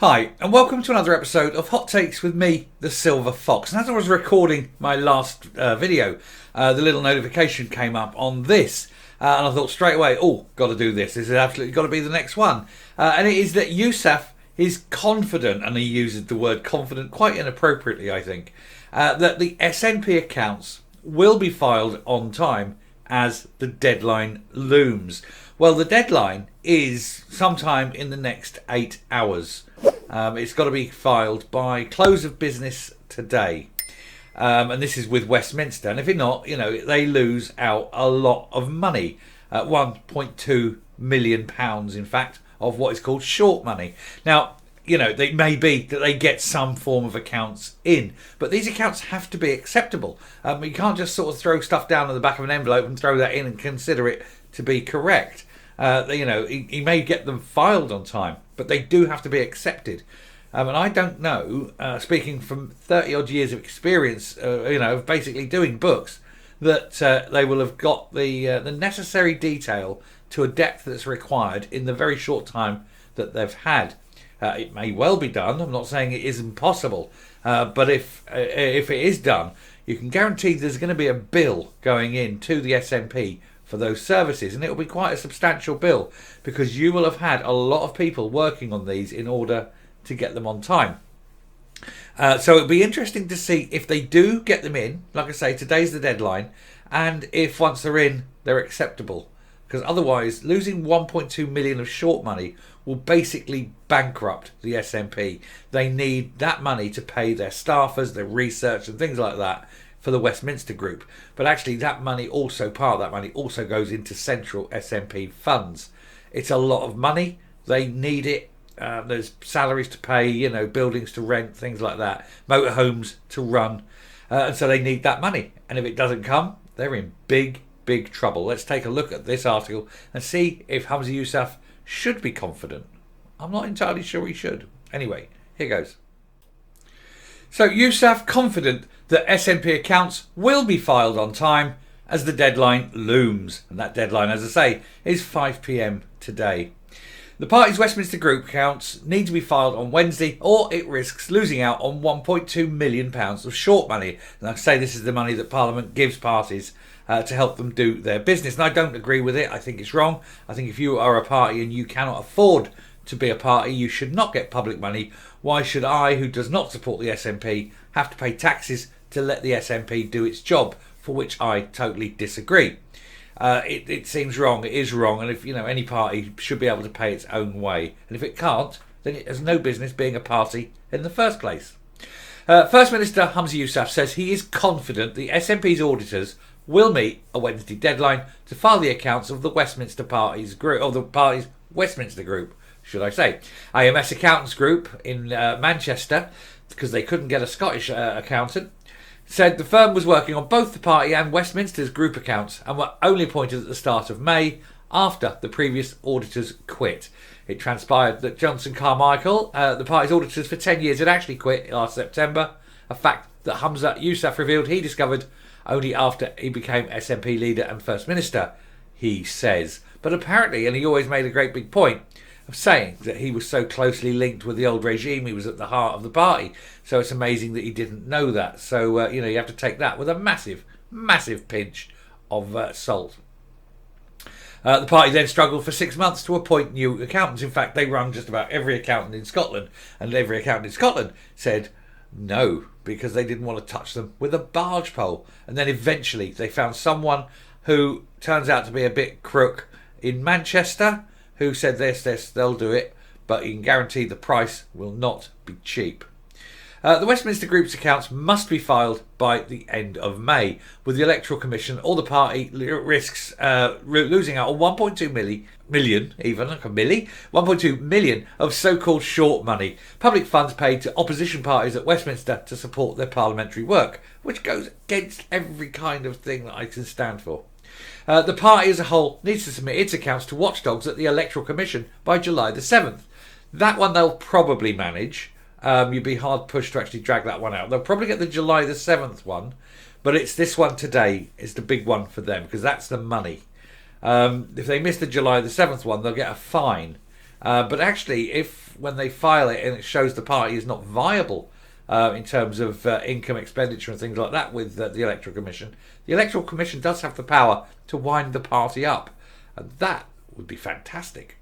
Hi, and welcome to another episode of Hot Takes with me, the Silver Fox. And as I was recording my last video, the little notification came up on this. And I thought straight away, got to do this. This is absolutely got to be the next one. And it is that Yousaf is confident, and he uses the word confident quite inappropriately, I think, that the SNP accounts will be filed on time as the deadline looms. Well, the deadline is sometime in the next 8 hours. It's got to be filed by close of business today. And this is with Westminster. And if it's not, they lose out a lot of money. £1.2 million, in fact, of what is called short money. Now, it may be that they get some form of accounts in, but these accounts have to be acceptable. You can't just sort of throw stuff down on the back of an envelope and throw that in and consider it to be correct. He may get them filed on time, but they do have to be accepted. And I don't know, speaking from 30 odd years of experience, of basically doing books, that they will have got the necessary detail to a depth that's required in the very short time that they've had. It may well be done. I'm not saying it is impossible, but if it is done, you can guarantee there's going to be a bill going in to the SNP for those services, and it will be quite a substantial bill because you will have had a lot of people working on these in order to get them on time. So it'll be interesting to see if they do get them in. Like I say, today's the deadline, and if once they're in, they're acceptable. Because otherwise, losing 1.2 million of short money will basically bankrupt the SNP. They need that money to pay their staffers, their research and things like that for the Westminster group. But actually part of that money also goes into central SNP funds. It's a lot of money. They need it. There's salaries to pay, buildings to rent, things like that, motorhomes to run. And so they need that money. And if it doesn't come, they're in big trouble. Let's take a look at this article and see if Humza Yousaf should be confident. I'm not entirely sure he should. Anyway, here goes. So Yousaf confident that SNP accounts will be filed on time as the deadline looms. And that deadline, as I say, is 5 p.m. today. The party's Westminster group accounts need to be filed on Wednesday, or it risks losing out on £1.2 million of short money. And I say this is the money that Parliament gives parties to help them do their business. And I don't agree with it. I think it's wrong. I think if you are a party and you cannot afford to be a party, you should not get public money. Why should I, who does not support the SNP, have to pay taxes to let the SNP do its job, for which I totally disagree. It seems wrong. It is wrong. And if any party should be able to pay its own way. And if it can't, then it has no business being a party in the first place. First Minister Humza Yousaf says he is confident the SNP's auditors will meet a Wednesday deadline to file the accounts of the Westminster Party's group, or the party's Westminster group, should I say. AMS Accountants Group in Manchester, because they couldn't get a Scottish accountant, said the firm was working on both the party and Westminster's group accounts and were only appointed at the start of May after the previous auditors quit. It transpired that Johnson Carmichael, the party's auditors for 10 years, had actually quit last September, a fact that Humza Yousaf revealed he discovered only after he became SNP leader and First Minister, he says. But apparently, and he always made a great big point of saying that he was so closely linked with the old regime, he was at the heart of the party. So it's amazing that he didn't know that. So, you have to take that with a massive pinch of salt. The party then struggled for 6 months to appoint new accountants. In fact, they rung just about every accountant in Scotland, and every accountant in Scotland said no, because they didn't want to touch them with a barge pole. And then eventually they found someone who turns out to be a bit crook in Manchester, who said this, they'll do it, but you can guarantee the price will not be cheap. The Westminster Group's accounts must be filed by the end of May. With the Electoral Commission, all the party risks losing out on 1.2 million, even like a milli, 1.2 million of so-called short money, public funds paid to opposition parties at Westminster to support their parliamentary work, which goes against every kind of thing that I can stand for. The party as a whole needs to submit its accounts to watchdogs at the Electoral Commission by July the 7th. That one they'll probably manage. You'd be hard pushed to actually drag that one out. They'll probably get the July the 7th one, but it's this one today is the big one for them because that's the money. If they miss the July the 7th one, they'll get a fine But actually, if when they file it and it shows the party is not viable in terms of income, expenditure, and things like that with the Electoral Commission, the Electoral Commission does have the power to wind the party up, and that would be fantastic.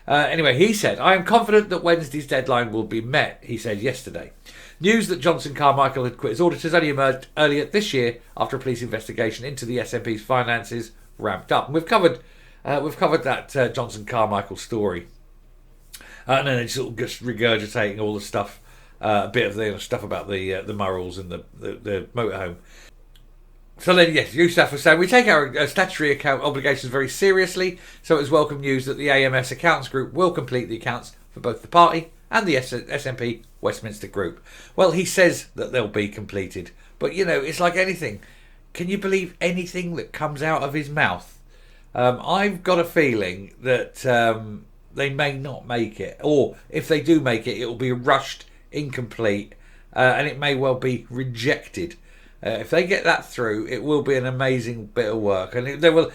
Anyway, he said, I am confident that Wednesday's deadline will be met, he said yesterday. News that Johnson Carmichael had quit as auditors only emerged earlier this year after a police investigation into the SNP's finances ramped up. And we've covered that Johnson Carmichael story. And then it's sort of just regurgitating all the stuff, a bit of the stuff about the morals and the motorhome. So then, yes, Yousaf was saying, we take our statutory account obligations very seriously, so it was welcome news that the AMS Accountants Group will complete the accounts for both the party and the SNP Westminster Group. Well, he says that they'll be completed, but, it's like anything. Can you believe anything that comes out of his mouth? I've got a feeling that they may not make it, or if they do make it, it will be rushed, incomplete, and it may well be rejected. If they get that through, it will be an amazing bit of work, and they will.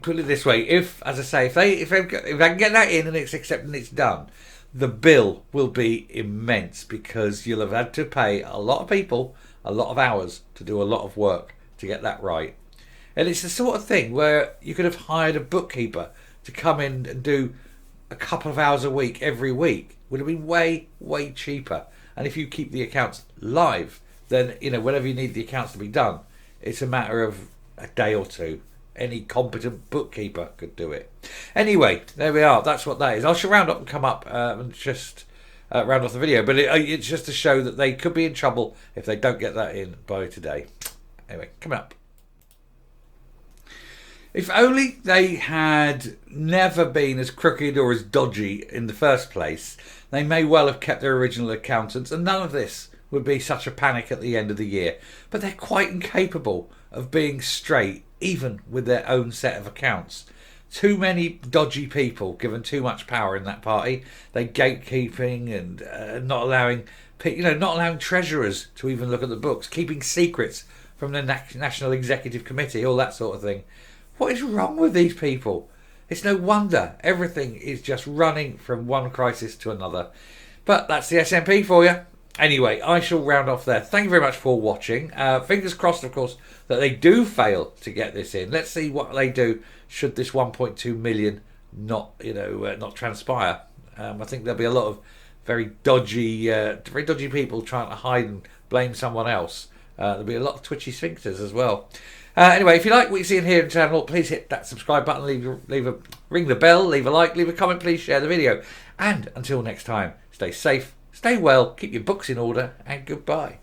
Put it this way: if they can get that in and it's accepted and it's done, the bill will be immense because you'll have had to pay a lot of people a lot of hours to do a lot of work to get that right. And it's the sort of thing where you could have hired a bookkeeper to come in and do a couple of hours a week every week. Would have been way cheaper. And if you keep the accounts live, then whenever you need the accounts to be done, it's a matter of a day or two. Any competent bookkeeper could do it. Anyway, there we are. That's what that is. I shall round up and come up and just round off the video. But it's just to show that they could be in trouble if they don't get that in by today. Anyway, coming up. If only they had never been as crooked or as dodgy in the first place, they may well have kept their original accountants, and none of this would be such a panic at the end of the year. But they're quite incapable of being straight, even with their own set of accounts. Too many dodgy people given too much power in that party. They're gatekeeping and not allowing treasurers to even look at the books, keeping secrets from the National Executive Committee, all that sort of thing. What is wrong with these people? It's no wonder everything is just running from one crisis to another. But that's the SNP for you. Anyway, I shall round off there. Thank you very much for watching. Fingers crossed, of course, that they do fail to get this in. Let's see what they do should this 1.2 million not transpire. I think there'll be a lot of very dodgy people trying to hide and blame someone else. There'll be a lot of twitchy sphincters as well. Anyway, if you like what you see in here in the channel, please hit that subscribe button, ring the bell, leave a like, leave a comment, please share the video. And until next time, stay safe, stay well, keep your books in order, and goodbye.